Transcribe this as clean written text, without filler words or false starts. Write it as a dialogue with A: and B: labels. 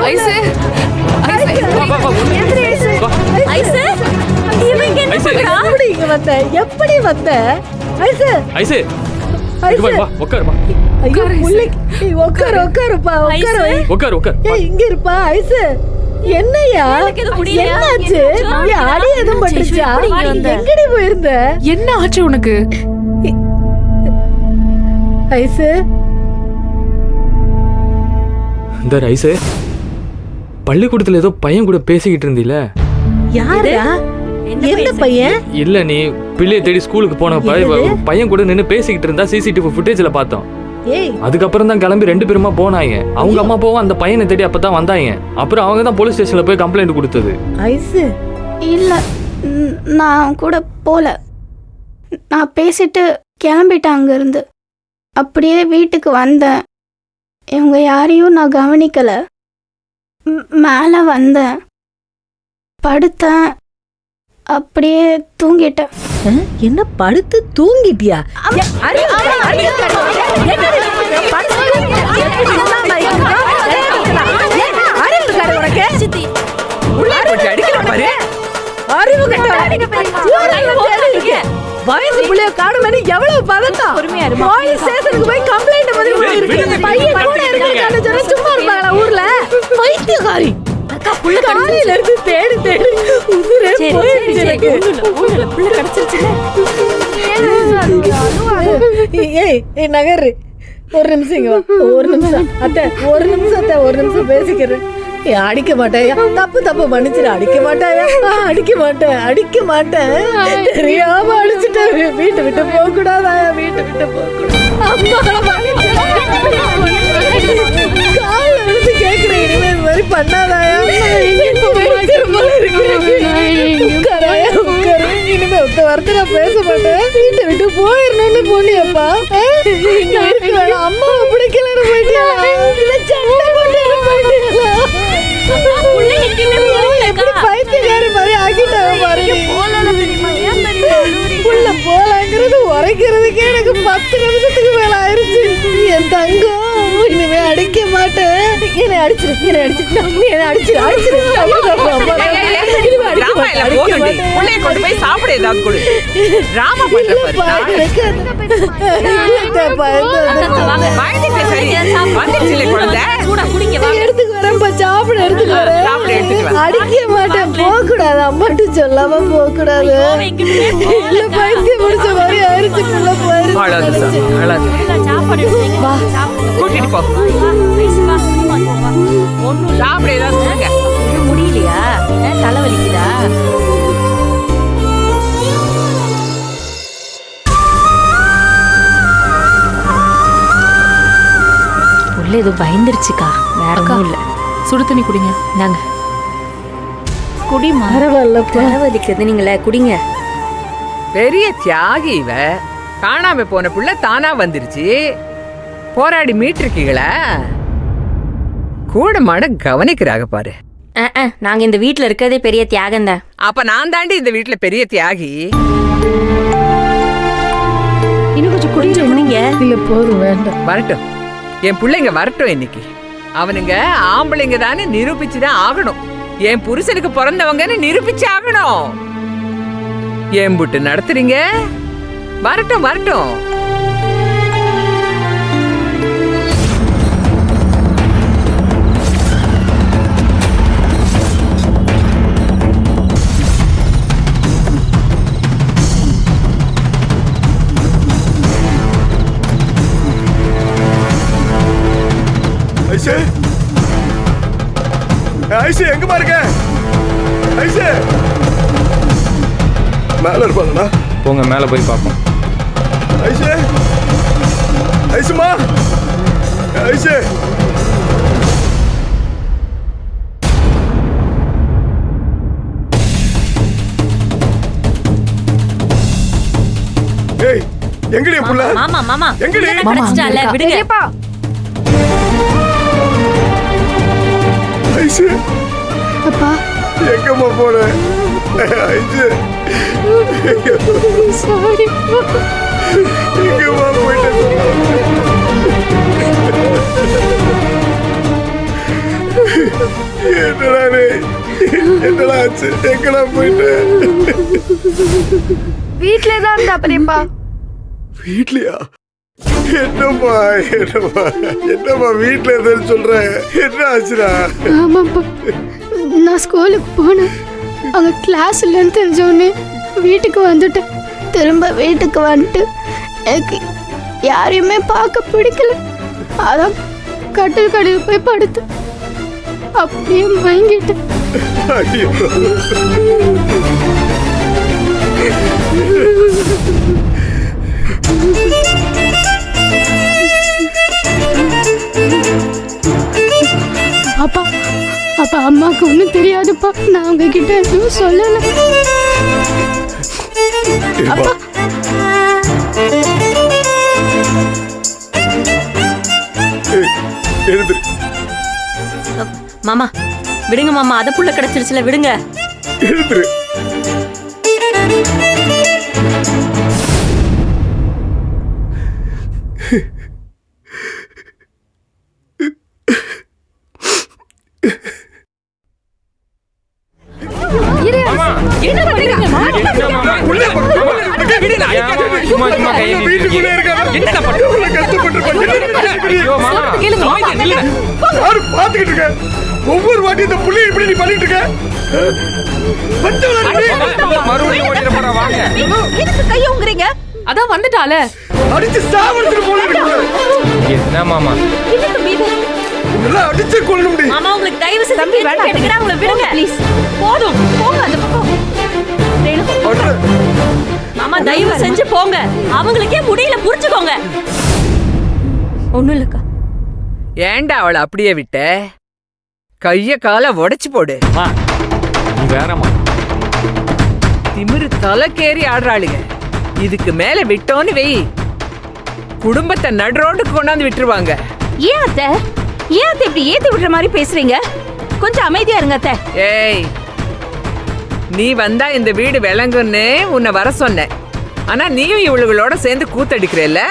A: Ice ice இவங்க என்ன பண்றா?
B: எப்படி வந்த ஐசு?
C: ஐசு இங்க வா, உட்காருமா.
B: ஐயோ உட்காரு உட்காருப்பா உட்காரு.
C: உட்காரு.
B: ஏய் இங்க இருப்பா ஐசு. என்னையா என்னாச்சு? அடி எதுவும் பட்டுச்சா? எங்கடி போயிருந்த?
A: என்ன ஆச்சு உனக்கு?
B: ஐசு
C: இந்த ஐசு பள்ளிக்கூடத்துல ஏதோ பையன் கூட பேசிக்கிட்டு இருந்தீல?
B: யாரா? என்ன பையன்?
C: இல்ல நீ பிள்ளைய தேடி ஸ்கூலுக்கு போனப்ப பையன் கூட நின்னு பேசிக்கிட்டு இருந்தா சிசிடிவி ஃபுட்டேஜ்ல பார்த்தோம். அதுக்கப்புறம் தான் கிளம்பி 2 பேருமா போனாங்க. அவங்க அம்மா அப்பாவும் அந்த பையனை தேடி அப்பதான் வந்தாங்க. அப்புறம் அவங்க தான் போலீஸ் ஸ்டேஷன்ல போய் கம்ப்ளைண்ட் கொடுத்தது.
B: ஐசு
D: இல்ல நான் கூட போல. நான் பேசிட்டு கிளம்பிட்டேன் அங்க இருந்து. அப்படியே வீட்டுக்கு வந்தேன். இவங்க யாரையும் நான் கவனிக்கல. மேலே வந்தேன், படுத்தேன், அப்படியே தூங்கிட்டேன்.
B: என்ன படுத்து தூங்கிட்டியா? வயசு பிள்ளைய காணுமே எவ்வளவு பதட்டம். போலீஸ் ஸ்டேஷனுக்கு போய் கம்ப்ளைண்ட் பதிவு பையன் கூட இருக்கான்னு சொன்னா சும்மா இருப்பாங்களா ஊர்ல? பைத்தியக்காரி. காலையில இருந்து தேடி தேடி உசுரே போயிடுச்சு எனக்கு. பிள்ளை கிடைச்சிருச்சுல. ஏய் நகரு. ஒரு நிமிஷம் இங்க வா. ஒரு நிமிஷம் அத்தை, ஒரு நிமிஷம் அத்தை, ஒரு நிமிஷம் பேசிக்கிறேன். அடிக்க மாட்டேயா? தப்பு மன்னிச்சிரு. அடிக்க மாட்டாயா? அடிக்க மாட்டேன். தெரியாம அடிச்சுட்டேன். வீட்டை விட்டு போக கூடாதாயா? வீட்டை விட்டு போக கூடாது. கால எடுத்து கேக்குறேன். இனிமே இந்த மாதிரி பண்ணாதாயா? இனிமே ஒத்த வார்த்தை நான் பேச மாட்டேன். வீட்டை விட்டு போயிடணும்னு போனியப்பா. இங்க இருக்க வேணாம். அம்மாவை பிடிக்கலன்னு போயிட்டியா? சண்டை போட்டு போயிட்டியா? எப்படி பைத்தியக்காரி மாதிரி ஆக்கிட்டாங்க பாருங்க. உள்ள போலாங்கிறது உரைக்கிறதுக்கே எனக்கு 10 நிமிஷத்துக்கு மேல ஆயிருச்சு. என் தங்கம் இனிமே அடிக்க மாட்டேன். என்னை அடிச்சிரு. எடுத்துக்கு வரேன்ப்பா, சாப்பிட எடுத்துக்கு வரேன். அடிக்க மாட்டேன். போக கூடாது. அம்மாட்டு சொல்லாம போக கூடாது. இல்ல பைத்தியம் முடிச்ச மாதிரி ஆயிருச்சு.
A: முடியலையா? தலைவலிக்குதா? உள்ள ஏதோ பயந்துருச்சுக்கா. வேற ஒன்றும் இல்லை. சுடு தண்ணி குடிங்க. நாங்க குடி.
B: பரவாயில்ல,
A: தலைவலிக்குது. நீங்களே குடிங்க.
E: பெரிய தியாகி இவ. காணாம போன புள்ள தானா வந்துருச்சு. போராடி மீட்டிருக்கீங்களா? கூட மாட கவனிக்கிறாங்க பாரு.
A: நாங்க இந்த வீட்டுல இருக்கிறதே பெரிய தியாகம் தான்.
E: அப்ப நான் தாண்டி இந்த வீட்டுல பெரிய தியாகி.
A: இன்னும் கொஞ்சம் குடிங்க.
B: இல்ல போதும், வேண்டாம்.
E: வரட்டும், என் பிள்ளைங்க வரட்டும். இன்னைக்கு அவனுங்க ஆம்பளைங்க தானே நிரூபிச்சுதான் ஆகணும். என் புருஷனுக்கு பிறந்தவங்கன்னு நிரூபிச்சு ஆகணும். ஏன் புட்டு நடத்துறீங்க? வரட்டும் வரட்டும்.
F: ஐசு எங்கமா இருக்க? ஐசு மேல இருப்பாங்கண்ணா.
C: போங்க, மேல போய் பார்ப்போம்.
F: ஐசு, ஐசுமா, ஐசு. ஏய் எங்கடி புள்ள?
A: மாமா
F: எங்கடி?
A: கிடைச்சிட்டால விடுங்க.
F: ஐசு
D: அப்பா
F: எங்கம்மா போன? ஐசு
D: சாரி.
F: எங்கம்மா போயிட்ட? என்னடா டேய்? என்னடா ஆச்சு? எங்கடா போயிட்டு?
D: வீட்ல தான் இருந்தா பெரியப்பா.
F: வீட்லயா? என்னம்மா என்னம்மா வீட்ல இருந்தேன்னு சொல்ற? என்ன ஆச்சுடா?
D: ஆமாப்பா, நான் ஸ்கூலுக்கு போனேன். அங்க கிளாஸ் இல்லைன்னு தெரிஞ்சோடனே வீட்டுக்கு வந்துட்டேன். திரும்ப வீட்டுக்கு வந்துட்டு எனக்கு யாரையுமே பார்க்க பிடிக்கல. அதான் கட்டில் கடையில் போய் படுத்து அப்படியே மயங்கிட்டேன்.
F: ஐயோ.
D: அப்பா அப்பா அம்மாவுக்கு ஒன்றும் தெரியாதுப்பா. நான் உங்ககிட்ட எதுவும் சொல்லலை.
F: ஏம்மா, ஏய், எழுந்திரு.
A: மாமா விடுங்க மாமா, அத புள்ள கிடைச்சிருச்சுல, விடுங்க.
F: எழுந்திரு.
A: என்ன பண்றீங்க?
F: வீட்டுக்குள்ளே இருக்காங்க. எவ்வளவு கஷ்டப்பட்டிருப்பாங்க.
A: கேளுங்க மாமா.
F: யாரு பாத்துக்கிட்டு இருக்க? ஒவ்வொரு வாட்டி இந்த புள்ளி இப்படி நீ பண்ணிட்டு இருக்க?
C: மறுபடியும் ஓடிட போறா, வாங்க.
A: எதுக்கு கைய உங்குறீங்க? அதான் வந்துட்டால.
F: அடிச்சு சாவடிச்சு போல இருக்கு.
C: என்ன மாமா?
A: என்ன தம்பி இது?
F: இதெல்லாம் அடிச்சு கொள்ள முடியும்.
A: மாமா உங்களுக்கு தயவு செய்து தம்பி கேட்டுக்கிறேன், அவங்கள விடுங்க ப்ளீஸ். போதும் போங்க அந்த பக்கம். மாமா தயவு செஞ்சு போங்க, அவங்களுக்கே முடியல, புரிஞ்சுக்கோங்க. ஒண்ணும் இல்லக்கா.
E: ஏன்டா அவளை அப்படியே விட்ட? கைய கால உடைச்சு போடு.
C: நீ வேறம்மா.
E: திமிரு தலைக்கேறி ஆடுறாளுங்க. இதுக்கு மேல விட்டோன்னு வெய், குடும்பத்தை நடுரோட்டுக்கு கொண்டாந்து விட்டுருவாங்க.
A: ஏன் அத்தை இப்படி ஏத்தி விடுற மாதிரி பேசுறீங்க? கொஞ்சம் அமைதியா இருங்க அத்தை.
E: ஏய், நீ வந்தா இந்த வீடு விளங்குன்னு உன்னை வர சொன்ன. ஆனா நீயும் இவளுகளோட சேர்ந்து கூத்தடிக்கிறல்ல?